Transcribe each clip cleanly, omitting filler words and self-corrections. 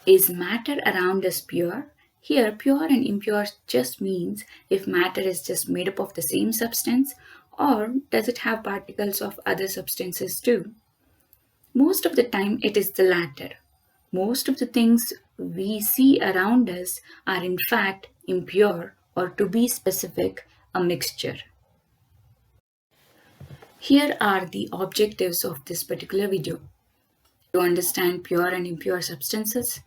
Is matter around us pure? Here, pure and impure just means if matter is just made up of the same substance, or does it have particles of other substances too? Most of the time, it is the latter. Most of the things we see around us are in fact impure, or to be specific, a mixture. Here are the objectives of this particular video: to understand pure and impure substances,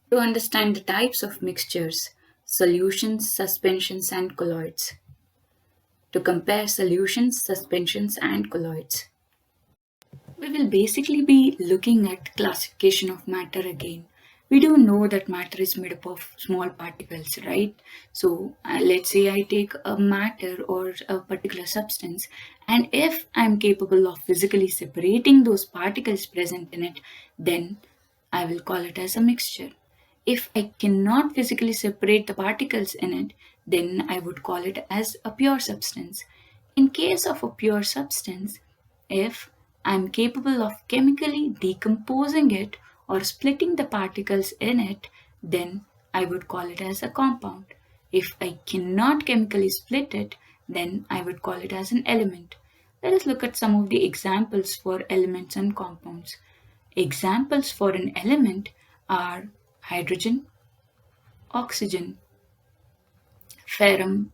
to understand the types of mixtures, solutions, suspensions, and colloids, to compare solutions, suspensions, and colloids. We will basically be looking at classification of matter again. We do know that matter is made up of small particles, right? So let's say I take a matter or a particular substance, and if I'm capable of physically separating those particles present in it, then I will call it as a mixture. If I cannot physically separate the particles in it, then I would call it as a pure substance. In case of a pure substance, if I'm capable of chemically decomposing it or splitting the particles in it, then I would call it as a compound. If I cannot chemically split it, then I would call it as an element. Let us look at some of the examples for elements and compounds. Examples for an element are hydrogen, oxygen, ferrum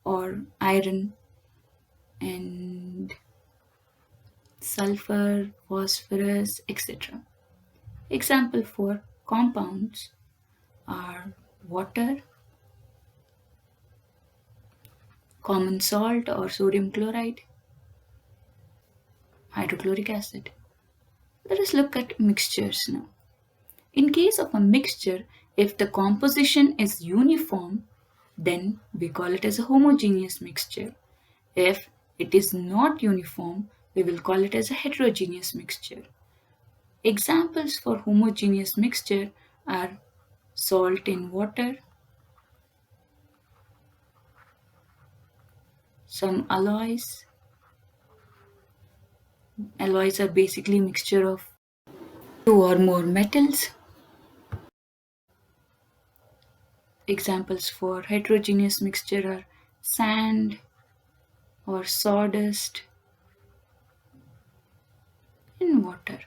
or iron, and sulfur, phosphorus, etc. Example for compounds are water, common salt or sodium chloride, hydrochloric acid. Let us look at mixtures now. In case of a mixture, if the composition is uniform, then we call it as a homogeneous mixture. If it is not uniform, we will call it as a heterogeneous mixture. Examples for homogeneous mixture are salt in water, some alloys. Alloys are basically mixture of two or more metals. Examples for heterogeneous mixture are sand or sawdust in water.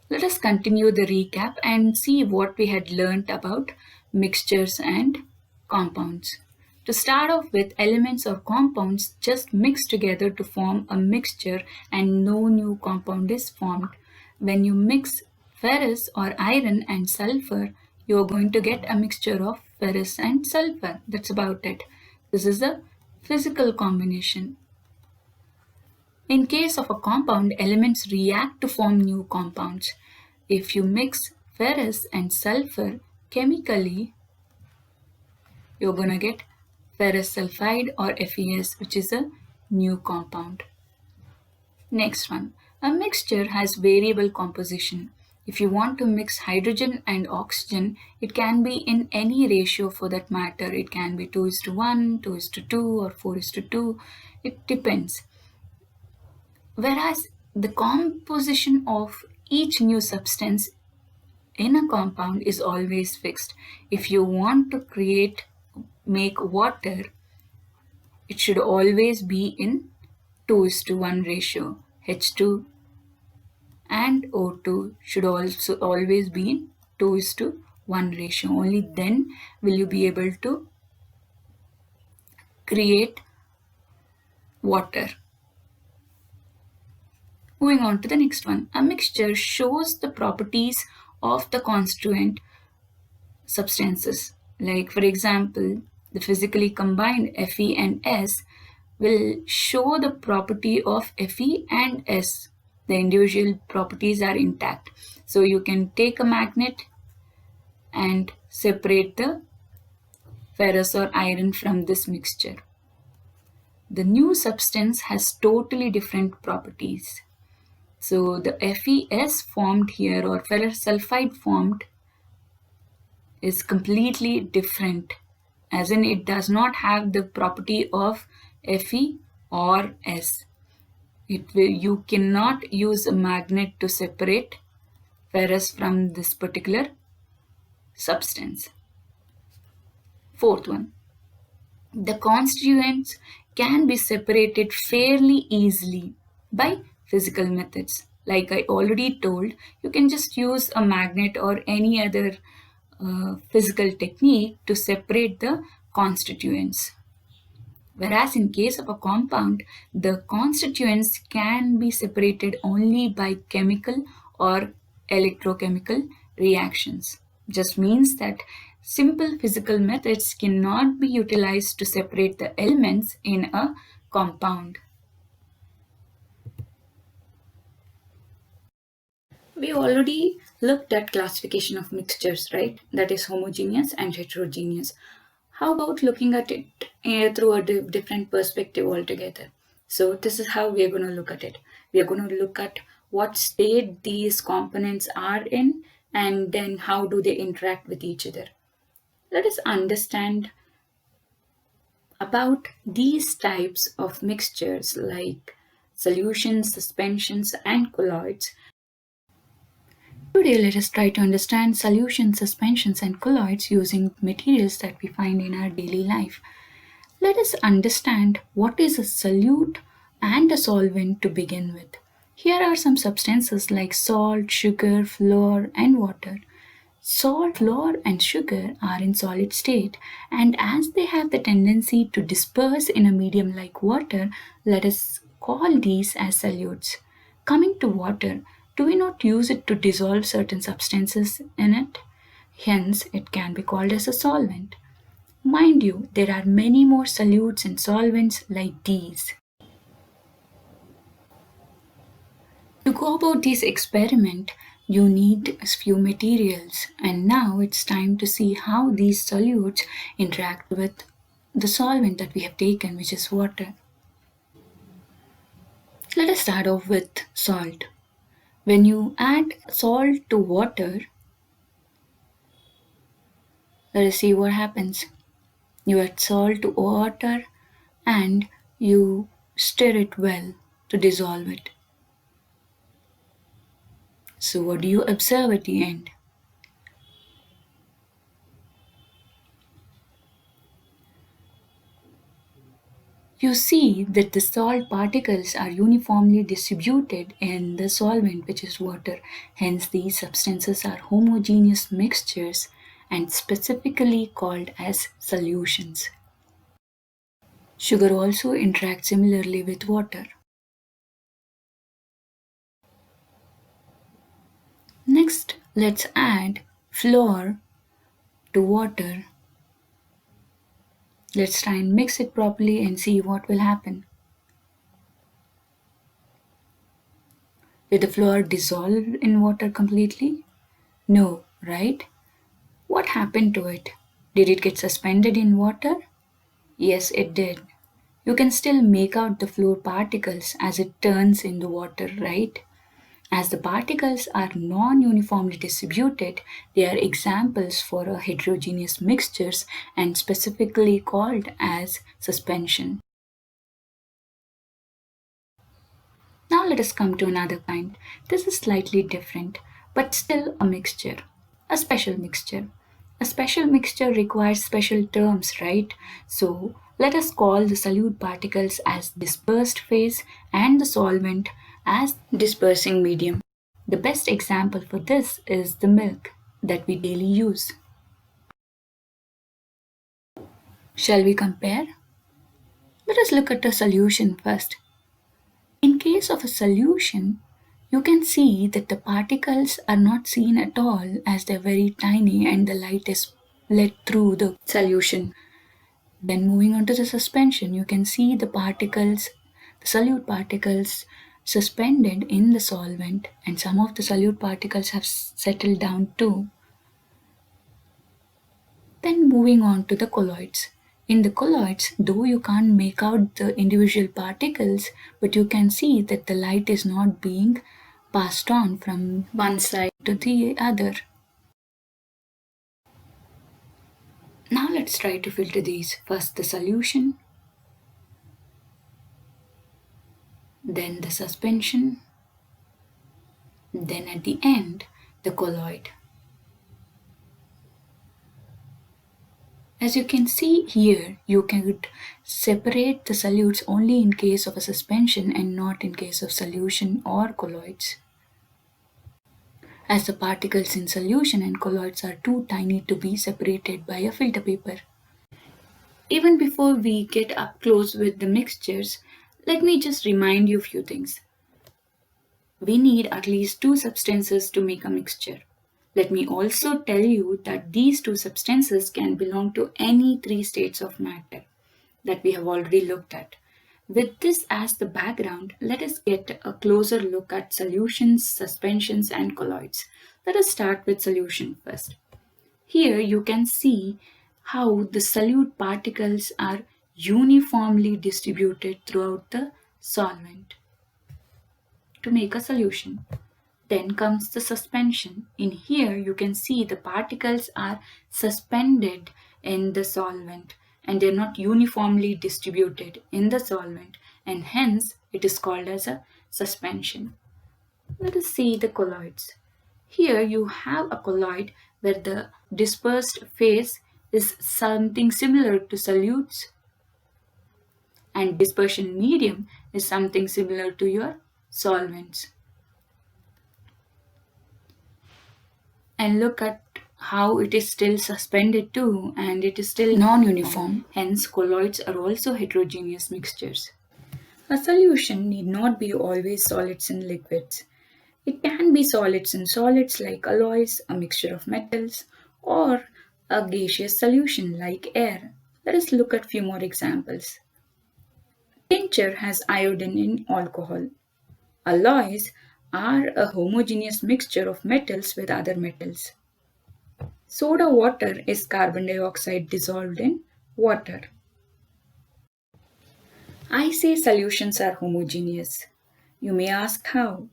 Let us continue the recap and see what we had learnt about mixtures and compounds. To start off with, elements or compounds just mix together to form a mixture and no new compound is formed. When you mix ferrous or iron and sulfur, you are going to get a mixture of ferrous and sulfur. That's about it. This is a physical combination. In case of a compound, elements react to form new compounds. If you mix ferrous and sulfur chemically, you're going to get ferrous sulfide or FeS, which is a new compound. Next one, a mixture has variable composition. If you want to mix hydrogen and oxygen, it can be in any ratio for that matter. It can be 2:1, 2:2, or 4:2. It depends. Whereas the composition of each new substance in a compound is always fixed. If you want to make water, it should always be in 2:1 ratio. H2 and O2 should also always be in 2:1 ratio. Only then will you be able to create water. Moving on to the next one. A mixture shows the properties of the constituent substances. Like for example, the physically combined Fe and S will show the property of Fe and S. The individual properties are intact. So you can take a magnet and separate the ferrous or iron from this mixture. The new substance has totally different properties. So the FeS formed here or ferrous sulfide formed is completely different, as in it does not have the property of Fe or S. You cannot use a magnet to separate ferrous from this particular substance. Fourth one, the constituents can be separated fairly easily by physical methods. Like I already told, you can just use a magnet or any other physical technique to separate the constituents. Whereas in case of a compound, the constituents can be separated only by chemical or electrochemical reactions. Just means that simple physical methods cannot be utilized to separate the elements in a compound. We already looked at classification of mixtures, right? That is homogeneous and heterogeneous. How about looking at it through a different perspective altogether? So this is how we are going to look at it. We are going to look at what state these components are in and then how do they interact with each other. Let us understand about these types of mixtures like solutions, suspensions, and colloids. Today, let us try to understand solutions, suspensions, and colloids using materials that we find in our daily life. Let us understand what is a solute and a solvent to begin with. Here are some substances like salt, sugar, flour, and water. Salt, flour, and sugar are in solid state, and as they have the tendency to disperse in a medium like water, let us call these as solutes. Coming to water, do we not use it to dissolve certain substances in it? Hence, it can be called as a solvent. Mind you, there are many more solutes and solvents like these. To go about this experiment, you need a few materials, and now it's time to see how these solutes interact with the solvent that we have taken, which is water. Let us start off with salt. When you add salt to water, let us see what happens. You add salt to water and you stir it well to dissolve it. So, what do you observe at the end? You see that the salt particles are uniformly distributed in the solvent, which is water. Hence, these substances are homogeneous mixtures and specifically called as solutions. Sugar also interacts similarly with water. Next, let's add flour to water. Let's try and mix it properly and see what will happen. Did the flour dissolve in water completely? No, right? What happened to it? Did it get suspended in water? Yes, it did. You can still make out the flour particles as it turns in the water, right? As the particles are non-uniformly distributed, they are examples for a heterogeneous mixtures and specifically called as suspension. Now let us come to another kind. This is slightly different, but still a mixture, a special mixture. A special mixture requires special terms, right? So let us call the solute particles as dispersed phase and the solvent as dispersing medium. The best example for this is the milk that we daily use. Shall we compare? Let us look at the solution first. In case of a solution, you can see that the particles are not seen at all as they're very tiny and the light is let through the solution. Then moving on to the suspension, you can see the particles, the solute particles suspended in the solvent and some of the solute particles have settled down too. Then moving on to the colloids. In the colloids, though you can't make out the individual particles, but you can see that the light is not being passed on from one side to the other. Now let's try to filter these. First the solution, then the suspension, then at the end, the colloid. As you can see here, you can separate the solutes only in case of a suspension and not in case of solution or colloids. As the particles in solution and colloids are too tiny to be separated by a filter paper. Even before we get up close with the mixtures, let me just remind you a few things. We need at least two substances to make a mixture. Let me also tell you that these two substances can belong to any three states of matter that we have already looked at. With this as the background, let us get a closer look at solutions, suspensions, and colloids. Let us start with solution first. Here you can see how the solute particles are uniformly distributed throughout the solvent to make a solution. Then comes the suspension. In here you can see the particles are suspended in the solvent and they're not uniformly distributed in the solvent, and hence it is called as a suspension. Let us see the colloids. Here you have a colloid where the dispersed phase is something similar to solutes and dispersion medium is something similar to your solvents. And look at how it is still suspended too, and it is still non-uniform. Hence, colloids are also heterogeneous mixtures. A solution need not be always solids and liquids. It can be solids and solids like alloys, a mixture of metals, or a gaseous solution like air. Let us look at few more examples. Tincture has iodine in alcohol. Alloys are a homogeneous mixture of metals with other metals. Soda water is carbon dioxide dissolved in water. I say solutions are homogeneous. You may ask how,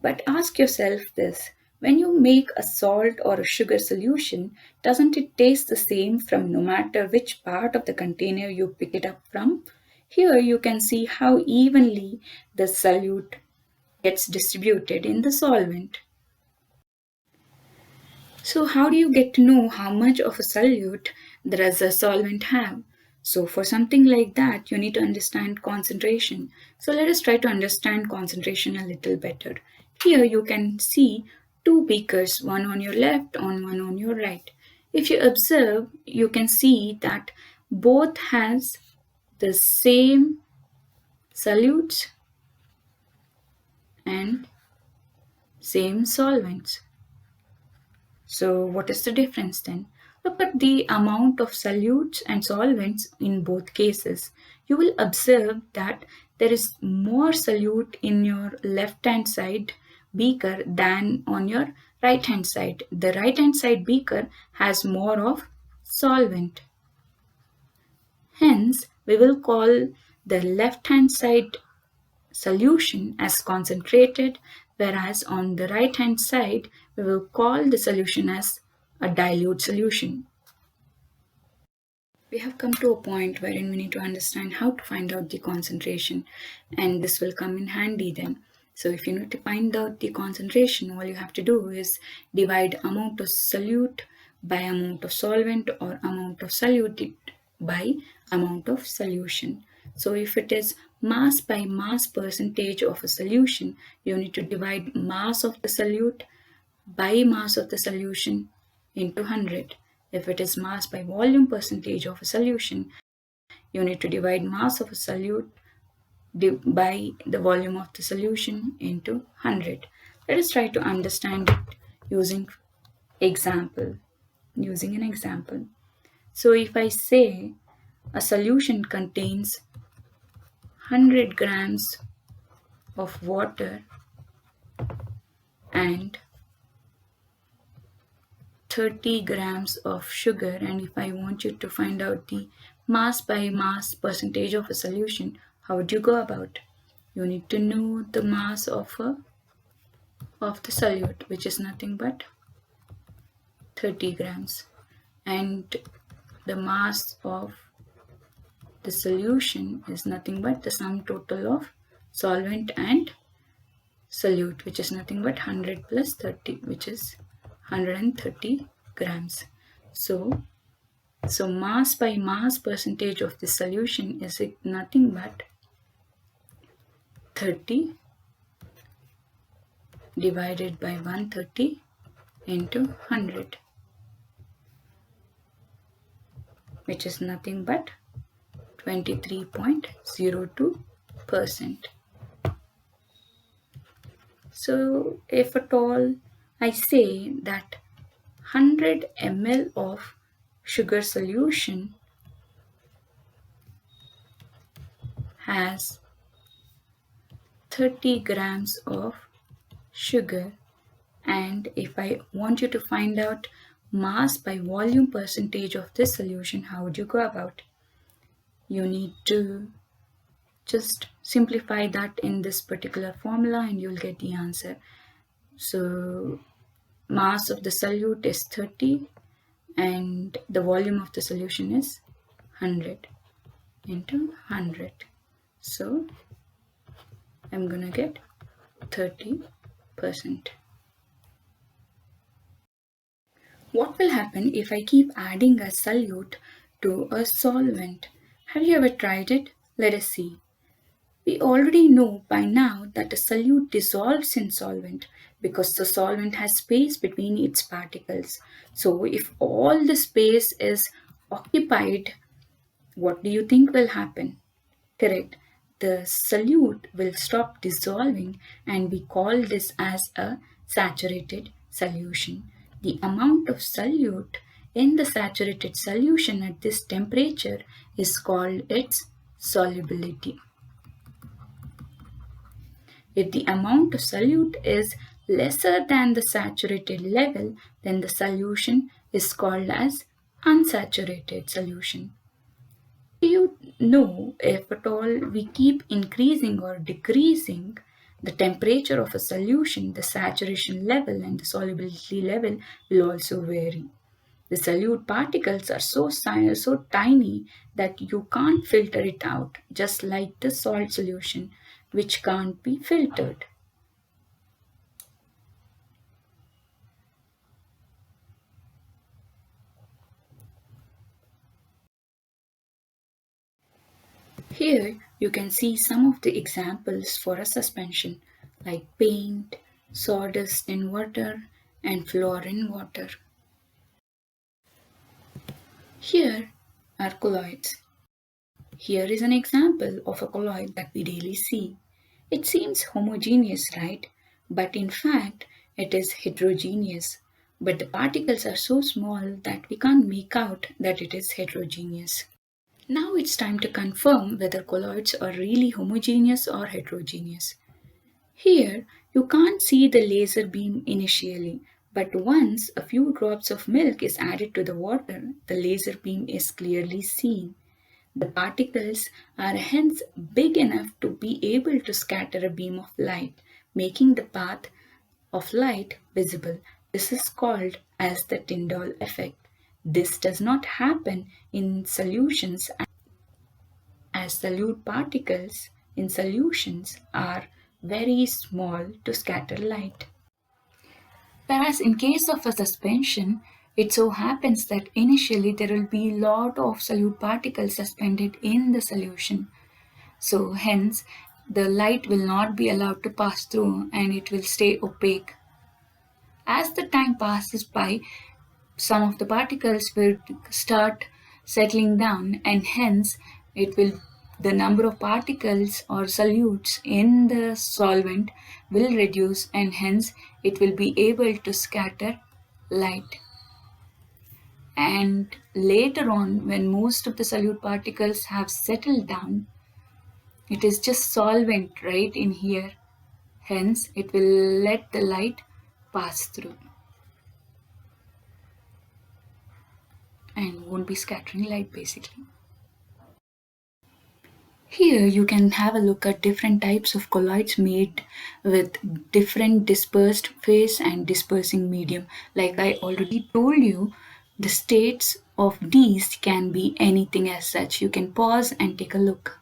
but ask yourself this. When you make a salt or a sugar solution, doesn't it taste the same from no matter which part of the container you pick it up from? Here you can see how evenly the solute gets distributed in the solvent. So how do you get to know how much of a solute does a solvent have? So for something like that, you need to understand concentration. So let us try to understand concentration a little better. Here you can see two beakers, one on your left and one on your right. If you observe, you can see that both has the same solutes and same solvents. So what is the difference then? Look at the amount of solutes and solvents in both cases. You will observe that there is more solute in your left hand side beaker than on your right hand side. The right hand side beaker has more of solvent. Hence, we will call the left hand side solution as concentrated, whereas on the right hand side we will call the solution as a dilute solution. We have come to a point wherein we need to understand how to find out the concentration, and this will come in handy then. So if you need to find out the concentration, all you have to do is divide amount of solute by amount of solvent or amount of solute by amount of solution. So if it is mass by mass percentage of a solution, you need to divide mass of the solute by mass of the solution into 100. If it is mass by volume percentage of a solution, you need to divide mass of a solute by the volume of the solution into 100. Let us try to understand it using an example. So if I say a solution contains 100 grams of water and 30 grams of sugar, and if I want you to find out the mass by mass percentage of a solution, how would you go about? You need to know the mass of the solute, which is nothing but 30 grams, and the mass of the solution is nothing but the sum total of solvent and solute, which is nothing but 100 plus 30, which is 130 grams. So mass by mass percentage of the solution is nothing but 30 divided by 130 into 100, which is nothing but 23.02%. So if at all I say that 100 ml of sugar solution has 30 grams of sugar, and if I want you to find out mass by volume percentage of this solution, how would you go about? You need to just simplify that in this particular formula and you'll get the answer. So mass of the solute is 30 and the volume of the solution is 100 into 100. So I'm gonna get 30%. What will happen if I keep adding a solute to a solvent? Have you ever tried it? Let us see. We already know by now that a solute dissolves in solvent because the solvent has space between its particles. So if all the space is occupied, what do you think will happen? Correct. The solute will stop dissolving and we call this as a saturated solution. The amount of solute in the saturated solution at this temperature is called its solubility. If the amount of solute is lesser than the saturated level, then the solution is called as unsaturated solution. Do you know if at all we keep increasing or decreasing the temperature of a solution, the saturation level and the solubility level will also vary. The solute particles are so tiny that you can't filter it out, just like the salt solution, which can't be filtered. Here you can see some of the examples for a suspension like paint, sawdust in water, and flour in water. Here are colloids. Here is an example of a colloid that we daily see. It seems homogeneous, right? But in fact, it is heterogeneous. But the particles are so small that we can't make out that it is heterogeneous. Now it's time to confirm whether colloids are really homogeneous or heterogeneous. Here, you can't see the laser beam initially, but once a few drops of milk is added to the water, the laser beam is clearly seen. The particles are hence big enough to be able to scatter a beam of light, making the path of light visible. This is called as the Tyndall effect. This does not happen in solutions as solute particles in solutions are very small to scatter light. Whereas in case of a suspension, it so happens that initially there will be a lot of solute particles suspended in the solution. So hence the light will not be allowed to pass through and it will stay opaque. As the time passes by, some of the particles will start settling down and hence the number of particles or solutes in the solvent will reduce and hence it will be able to scatter light. And later on, when most of the solute particles have settled down, it is just solvent right in here, hence it will let the light pass through and won't be scattering light basically. Here you can have a look at different types of colloids made with different dispersed phase and dispersing medium. Like I already told you, the states of these can be anything as such. You can pause and take a look.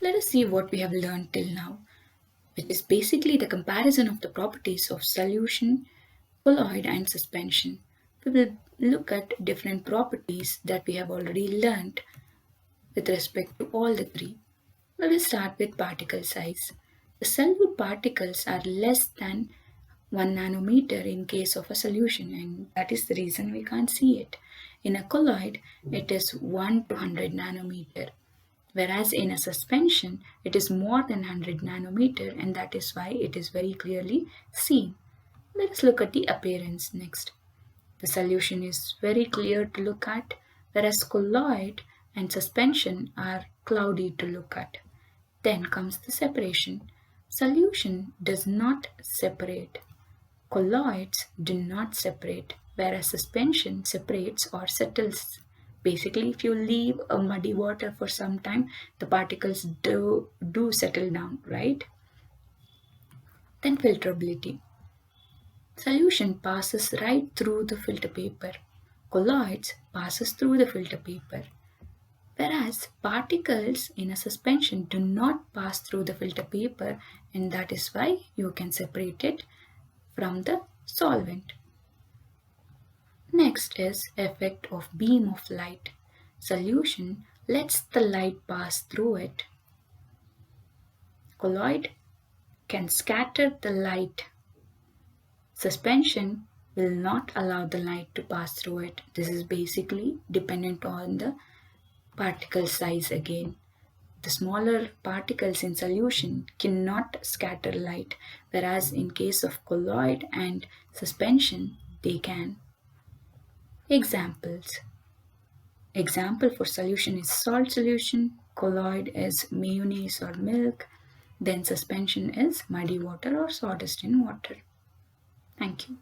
Let us see what we have learned till now, which is basically the comparison of the properties of solution, colloid, and suspension. We will look at different properties that we have already learned with respect to all the three. Let us start with particle size. The solute particles are less than 1 nanometer in case of a solution, and that is the reason we can't see it. In a colloid, it is 1 to 100 nanometer, whereas in a suspension, it is more than 100 nanometer, and that is why it is very clearly seen. Let us look at the appearance next. The solution is very clear to look at, whereas colloid and suspension are cloudy to look at. Then comes the separation. Solution does not separate. Colloids do not separate, whereas suspension separates or settles. Basically, if you leave a muddy water for some time, the particles do settle down, right? Then filterability. Solution passes right through the filter paper. Colloids passes through the filter paper. Whereas particles in a suspension do not pass through the filter paper, and that is why you can separate it from the solvent. Next is effect of beam of light. Solution lets the light pass through it. Colloid can scatter the light. Suspension will not allow the light to pass through it. This is basically dependent on the particle size again. The smaller particles in solution cannot scatter light, whereas in case of colloid and suspension, they can. Examples. Example for solution is salt solution, colloid is mayonnaise or milk, then suspension is muddy water or sawdust in water. Thank you.